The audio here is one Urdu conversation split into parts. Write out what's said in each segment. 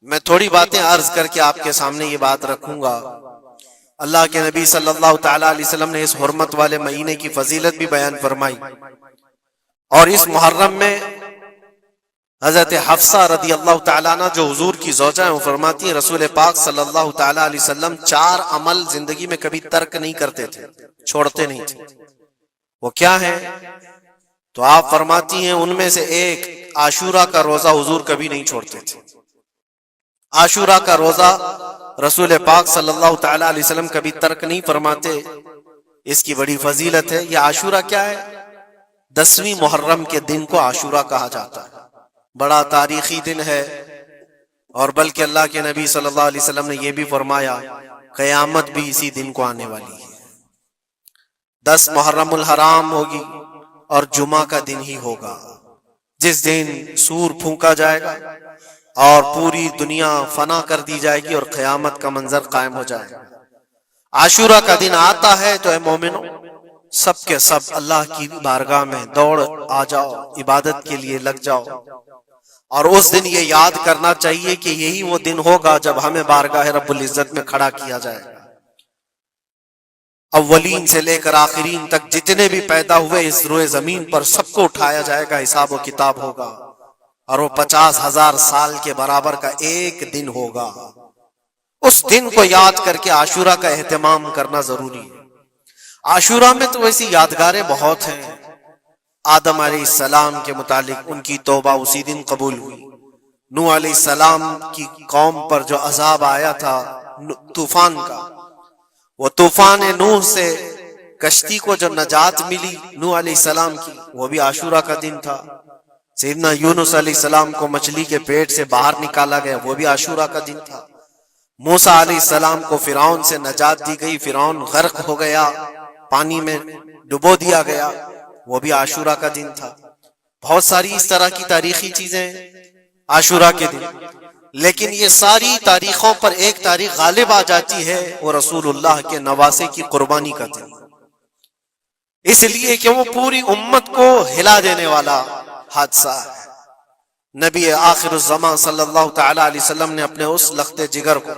میں تھوڑی باتیں عرض کر کے آپ کے سامنے یہ بات رکھوں گا۔ اللہ کے نبی صلی اللہ تعالیٰ علیہ وسلم نے اس حرمت والے مہینے کی فضیلت بھی بیان فرمائی، اور اس محرم میں حضرت حفصہ رضی اللہ تعالیٰ عنہ جو حضور کی زوجہ ہیں، وہ فرماتی ہیں رسول پاک صلی اللہ تعالیٰ علیہ وسلم 4 عمل زندگی میں کبھی ترک نہیں کرتے تھے، چھوڑتے نہیں تھے۔ وہ کیا ہیں؟ تو آپ فرماتی ہیں ان میں سے ایک عاشورہ کا روزہ حضور کبھی نہیں چھوڑتے تھے۔ عاشورہ کا روزہ رسول پاک صلی اللہ تعالیٰ علیہ وسلم کبھی ترک نہیں فرماتے، اس کی بڑی فضیلت ہے۔ یہ عاشورہ کیا ہے؟ 10ویں محرم کے دن کو عاشورہ کہا جاتا ہے، بڑا تاریخی دن ہے، اور بلکہ اللہ کے نبی صلی اللہ علیہ وسلم نے یہ بھی فرمایا قیامت بھی اسی دن کو آنے والی ہے۔ 10 محرم الحرام ہوگی اور جمعہ کا دن ہی ہوگا، جس دن سور پھونکا جائے گا اور پوری دنیا فنا کر دی جائے گی اور قیامت کا منظر قائم ہو جائے گا۔ عاشورہ کا دن آتا ہے تو اے مومنوں، سب کے سب اللہ کی بارگاہ میں دوڑ آ جاؤ، عبادت کے لیے لگ جاؤ، اور اس دن یہ یاد کرنا چاہیے کہ یہی وہ دن ہوگا جب ہمیں بارگاہ رب العزت میں کھڑا کیا جائے گا۔ اولین سے لے کر آخرین تک جتنے بھی پیدا ہوئے اس روئے زمین پر سب کو اٹھایا جائے گا، حساب و کتاب ہوگا، اور وہ 50,000 سال کے برابر کا ایک دن ہوگا۔ اس دن کو یاد کر کے عاشورہ کا اہتمام کرنا ضروری ہے۔ عاشورہ میں تو ویسی یادگاریں بہت ہیں۔ آدم علیہ السلام کے متعلق ان کی توبہ اسی دن قبول ہوئی۔ نوح علیہ السلام کی قوم پر جو عذاب آیا تھا طوفان کا، وہ طوفان نوح سے کشتی کو جو نجات ملی نوح علیہ السلام کی، وہ بھی عاشورہ کا دن تھا۔ سیدنا یونس علیہ السلام کو مچھلی کے پیٹ سے باہر نکالا گیا، وہ بھی عاشورہ کا دن تھا۔ موسیٰ علیہ السلام کو فرعون سے نجات دی گئی، فرعون غرق ہو گیا، پانی میں ڈبو دیا گیا، وہ بھی عاشورہ کا دن تھا۔ بہت ساری اس طرح کی تاریخی چیزیں عاشورہ کے دن، لیکن یہ ساری تاریخوں پر ایک تاریخ غالب آ جاتی ہے، وہ رسول اللہ کے نواسے کی قربانی کا دن، اس لیے کہ وہ پوری امت کو ہلا دینے والا حادثہ ہے۔ نبی آخر الزمان صلی اللہ تعالی علیہ وسلم نے اپنے اس لخت جگر کو،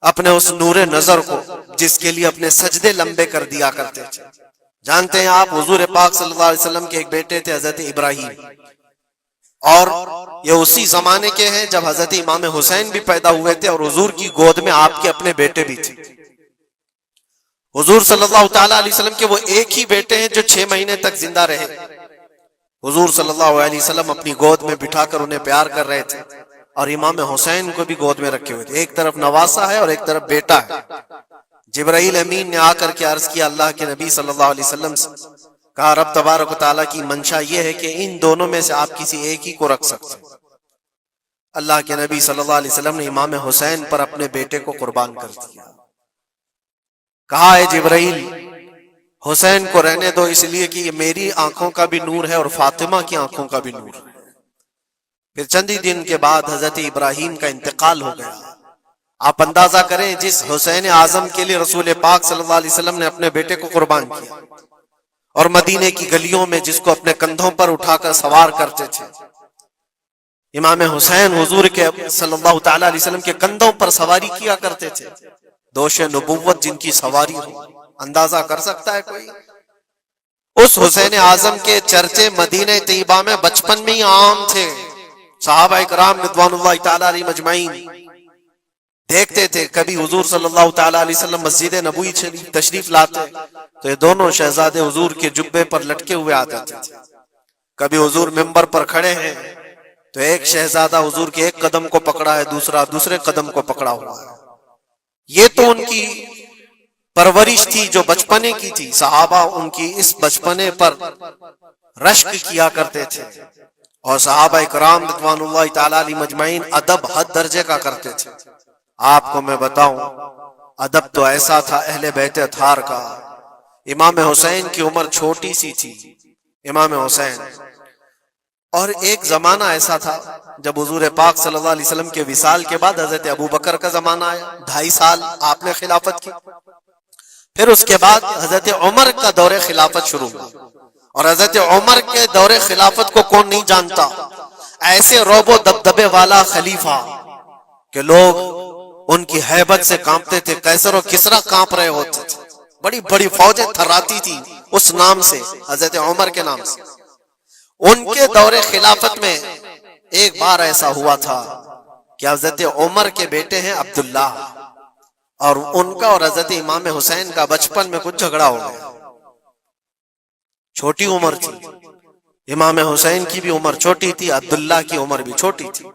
اپنے اس نور نظر کو، جس کے لیے اپنے سجدے لمبے کر دیا کرتے تھے، جانتے ہیں آپ حضور پاک صلی اللہ علیہ وسلم کے ایک بیٹے تھے حضرت ابراہیم، اور یہ اسی زمانے کے ہیں جب حضرت امام حسین بھی پیدا ہوئے تھے، اور حضور کی گود میں آپ کے اپنے بیٹے بھی تھے۔ حضور صلی اللہ تعالی علیہ وسلم کے وہ ایک ہی بیٹے ہیں جو 6 مہینے تک زندہ رہے۔ حضور صلی اللہ علیہ وسلم اپنی گود میں بٹھا کر انہیں پیار کر رہے تھے، اور امام حسین کو بھی گود میں رکھے ہوئے تھے۔ ایک طرف نواسا ہے اور ایک طرف بیٹا ہے۔ جبرائیل امین نے آ کر کے عرض کیا اللہ کے نبی صلی اللہ علیہ وسلم سے، کہا رب تبارک و تعالیٰ کی منشا یہ ہے کہ ان دونوں میں سے آپ کسی ایک ہی کو رکھ سکتے ہیں۔ اللہ کے نبی صلی اللہ علیہ وسلم نے امام حسین پر اپنے بیٹے کو قربان کر دیا۔ کہا اے جبرائیل، حسین کو رہنے دو، اس لیے کہ یہ میری آنکھوں کا بھی نور ہے اور فاطمہ کی آنکھوں کا بھی نور ہے۔ پھر چند ہی دن کے بعد حضرت ابراہیم کا انتقال ہو گیا۔ آپ اندازہ کریں جس حسین اعظم کے لیے رسول پاک صلی اللہ علیہ وسلم نے اپنے بیٹے کو قربان کیا، اور مدینے کی گلیوں میں جس کو اپنے کندھوں پر اٹھا کر سوار کرتے تھے، امام حسین حضور کے صلی اللہ تعالی علیہ وسلم کے کندھوں پر سواری کیا کرتے تھے۔ دوش نبوت جن کی سواری ہو، اندازہ کر سکتا ہے کوئی؟ اس حسین اعظم کے چرچے مدینہ طیبہ میں بچپن میں ہی عام تھے۔ صحابہ اکرام رضوان اللہ تعالی علیہ مجمعین دیکھتے تھے، کبھی حضور صلی اللہ تعالی علیہ وسلم مسجد نبوی تشریف لاتے تو یہ دونوں شہزادے حضور کے جبے پر لٹکے ہوئے آتے تھے۔ کبھی حضور منبر پر کھڑے ہیں تو ایک شہزادہ حضور کے ایک قدم کو پکڑا ہے، دوسرا دوسرے قدم کو پکڑا ہوا ہے۔ یہ تو ان کی پرورش تھی جو بچپنے کی تھی۔ صحابہ ان کی اس بچپنے پر رشک کیا کرتے تھے، اور صحابہ اکرام رضوان اللہ تعالی علیہ مجمعین ادب حد درجے کا کرتے تھے۔ آپ کو میں بتاؤں، ادب تو ایسا تھا اہل بیت اطہار کا۔ امام حسین کی عمر چھوٹی سی تھی، امام حسین، اور ایک زمانہ ایسا تھا جب حضور پاک صلی اللہ علیہ وسلم کے وصال کے بعد حضرت ابو بکر کا زمانہ آیا، 2.5 سال آپ نے خلافت کی۔ پھر اس کے بعد حضرت عمر کا دور خلافت شروع ہوا، اور حضرت عمر کے دور خلافت کو کون نہیں جانتا؟ ایسے روب و دبدبے والا خلیفہ، کہ لوگ ان کی ہیبت سے کانپتے تھے، قیصر و کسریٰ کانپ رہے ہوتے تھے، بڑی بڑی فوجیں تھراتی تھی اس نام سے، حضرت عمر کے نام سے۔ ان کے دور خلافت میں ایک بار ایسا ہوا تھا کہ حضرت عمر کے بیٹے ہیں عبداللہ، اور ان کا اور حضرت امام حسین کا بچپن میں کچھ جھگڑا ہو گیا۔ چھوٹی عمر تھی، امام حسین کی بھی عمر چھوٹی تھی، عبداللہ کی عمر بھی چھوٹی تھی،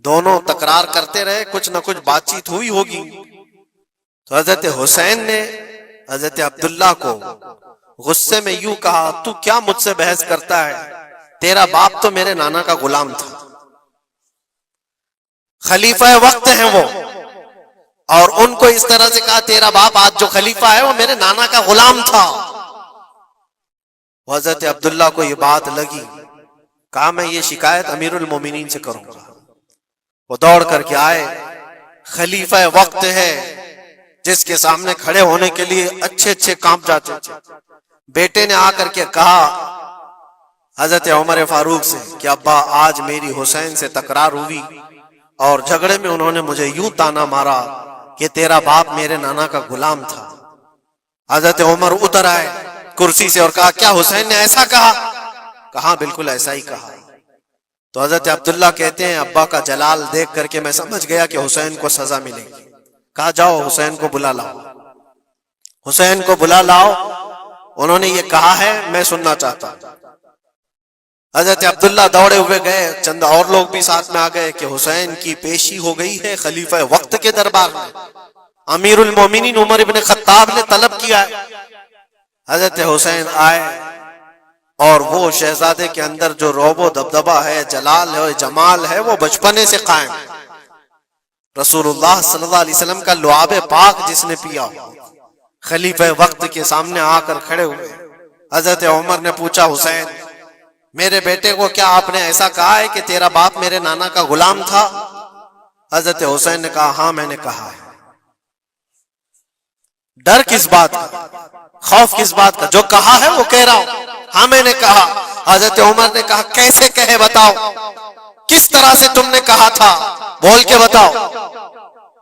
دونوں تکرار کرتے رہے، کچھ نہ کچھ بات چیت ہوئی ہوگی۔ تو حضرت حسین نے حضرت عبداللہ کو غصے میں یوں کہا، تو کیا مجھ سے بحث کرتا ہے؟ تیرا باپ تو میرے نانا کا غلام تھا، خلیفہ وقت ہیں وہ، اور ان کو اس طرح سے کہا تیرا باپ آج جو خلیفہ ہے وہ میرے نانا کا غلام تھا۔ حضرت عبداللہ کو یہ بات لگی، کہا میں یہ شکایت امیر المومنین سے کروں گا۔ وہ دوڑ کر کے آئے، خلیفہ وقت ہے جس کے سامنے کھڑے ہونے کے لیے اچھے اچھے کانپ جاتے تھے۔ بیٹے نے آ کر کے کہا حضرت عمر فاروق سے کہ ابا آج میری حسین سے تکرار ہوئی اور جھگڑے میں انہوں نے مجھے یوں تانا مارا کہ تیرا باپ میرے نانا کا غلام تھا۔ حضرت عمر اتر آئے کرسی سے اور کہا کیا حسین نے ایسا کہا؟ کہا بالکل ایسا ہی کہا۔ تو حضرت عبداللہ کہتے ہیں ابا کا جلال دیکھ کر کے میں سمجھ گیا کہ حسین کو سزا ملے گی۔ کہا جاؤ حسین کو بلا لاؤ، حسین کو بلا لاؤ، انہوں نے یہ کہا ہے میں سننا چاہتا ہوں۔ حضرت عبداللہ دوڑے ہوئے گئے، چند اور لوگ بھی ساتھ میں آ گئے کہ حسین کی پیشی ہو گئی ہے خلیفہ وقت کے دربار میں، امیر المومنین عمر ابن خطاب نے طلب کیا ہے۔ حضرت حسین آئے اور وہ شہزادے کے اندر جو رعب و دبدبہ ہے، جلال ہے، جمال ہے، وہ بچپنے سے قائم ہے۔ رسول اللہ صلی اللہ علیہ وسلم کا لعاب پاک جس نے پیا، خلیفہ وقت کے سامنے آ کر کھڑے ہوئے۔ حضرت عمر نے پوچھا حسین میرے بیٹے کو کیا آپ نے ایسا کہا ہے کہ تیرا باپ میرے نانا کا غلام تھا؟ حضرت حسین نے کہا ہاں میں نے کہا ہے۔ ڈر کس بات کا، خوف کس بات کا؟ جو کہا ہے وہ کہہ رہا ہوں، ہاں میں نے کہا۔ حضرت عمر نے کہا کیسے کہے بتاؤ، کس طرح سے تم نے کہا تھا، بول کے بتاؤ۔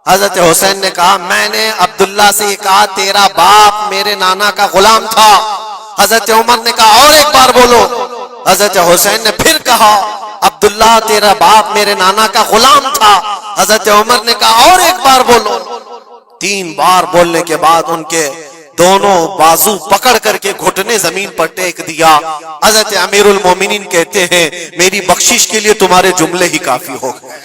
حضرت حسین نے کہا میں نے عبداللہ سے یہ کہا تیرا باپ میرے نانا کا غلام تھا۔ حضرت عمر نے کہا اور ایک بار بولو۔ حضرت حسین نے پھر کہا عبداللہ تیرا باپ میرے نانا کا غلام تھا۔ حضرت عمر نے کہا اور ایک بار بولو۔ 3 بار بولنے کے بعد ان کے دونوں بازو پکڑ کر کے گھٹنے زمین پر ٹیک دیا۔ حضرت امیر المومنین کہتے ہیں میری بخشش کے لیے تمہارے جملے ہی کافی ہو گئے،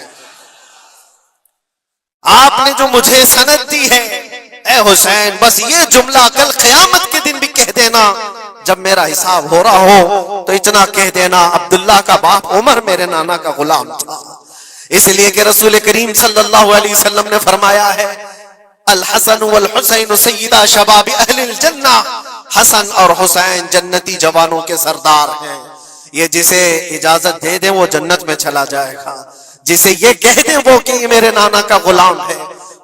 آپ نے جو مجھے سند دی ہے اے حسین بس یہ جملہ کل قیامت کے دن بھی کہہ دینا، جب میرا حساب ہو رہا ہو تو اتنا کہہ دینا عبداللہ کا باپ عمر میرے نانا کا غلام تھا۔ اس لیے کہ رسول کریم صلی اللہ علیہ وسلم نے فرمایا ہے الحسن والحسین سیدہ شباب اہل الجنہ، حسن اور حسین جنتی جوانوں کے سردار ہیں۔ یہ جسے اجازت دے دیں وہ جنت میں چلا جائے گا، جسے یہ کہہ دیں وہ کہ یہ میرے نانا کا غلام ہے۔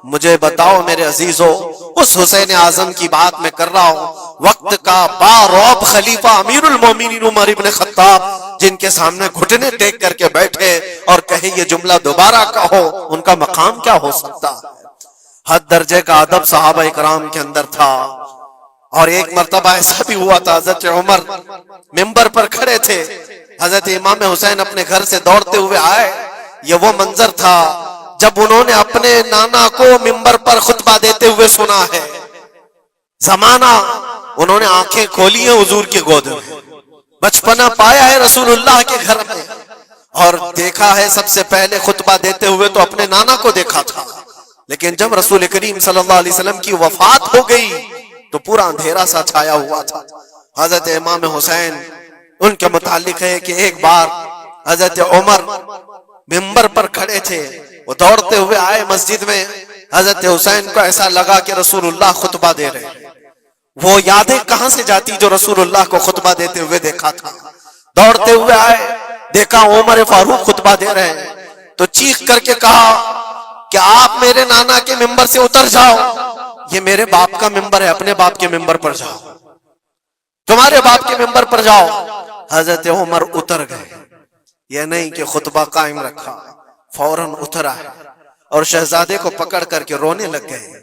مجھے بتاؤ میرے عزیزو، اس حسین اعظم کی بات میں کر رہا ہوں، وقت کا باروب خلیفہ امیر المومنین عمر ابن خطاب جن کے سامنے گھٹنے ٹیک کر کے بیٹھے اور کہے یہ جملہ دوبارہ کہو، ان کا مقام کیا ہو سکتا؟ حد درجے کا ادب صحابہ اکرام کے اندر تھا۔ اور ایک مرتبہ ایسا بھی ہوا تھا، حضرت عمر ممبر پر کھڑے تھے، حضرت امام حسین اپنے گھر سے دوڑتے ہوئے آئے۔ یہ وہ منظر تھا جب انہوں نے اپنے نانا کو ممبر پر خطبہ دیتے ہوئے سنا ہے۔ زمانہ انہوں نے آنکھیں کھولی ہیں حضور کی گود میں، بچپنا پایا ہے رسول اللہ کے گھر میں، اور دیکھا ہے سب سے پہلے خطبہ دیتے ہوئے تو اپنے نانا کو دیکھا تھا، لیکن جب رسول کریم صلی اللہ علیہ وسلم کی وفات ہو گئی تو پورا اندھیرا سا چھایا ہوا تھا۔ حضرت امام حسین ان کے متعلق ہے کہ ایک بار حضرت عمر ممبر پر کھڑے تھے، وہ دوڑتے ہوئے آئے مسجد میں، حضرت حسین کو ایسا لگا کہ رسول اللہ خطبہ دے رہے ہیں۔ وہ یادیں کہاں سے جاتی جو رسول اللہ کو خطبہ دیتے ہوئے دیکھا تھا۔ دوڑتے ہوئے آئے، دیکھا عمر فاروق خطبہ دے رہے ہیں، تو چیخ کر کے کہا کہ آپ میرے نانا کے ممبر سے اتر جاؤ، یہ میرے باپ کا ممبر ہے، اپنے باپ کے ممبر پر جاؤ، تمہارے باپ کے ممبر پر جاؤ۔ حضرت عمر اتر گئے، یہ نہیں کہ خطبہ قائم رکھا، فوراً اتر آئے اور شہزادے کو پکڑ کر کے رونے لگ گئے.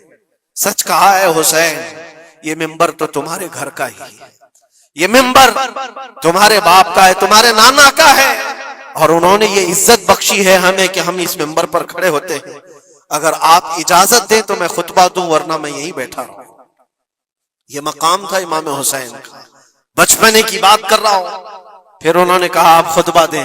سچ کہا ہے حسین، یہ ممبر تو تمہارے گھر کا ہی ہے، یہ ممبر تمہارے باپ کا ہے، تمہارے نانا کا ہے، اور انہوں نے یہ عزت بخشی ہے ہمیں کہ ہم اس ممبر پر کھڑے ہوتے ہیں. اگر آپ اجازت دیں تو میں خطبہ دوں، ورنہ میں یہیں بیٹھا رہوں. یہ مقام تھا امام حسین کا. بچپنے کی بات کر رہا ہوں. پھر انہوں نے کہا آپ خطبہ دیں.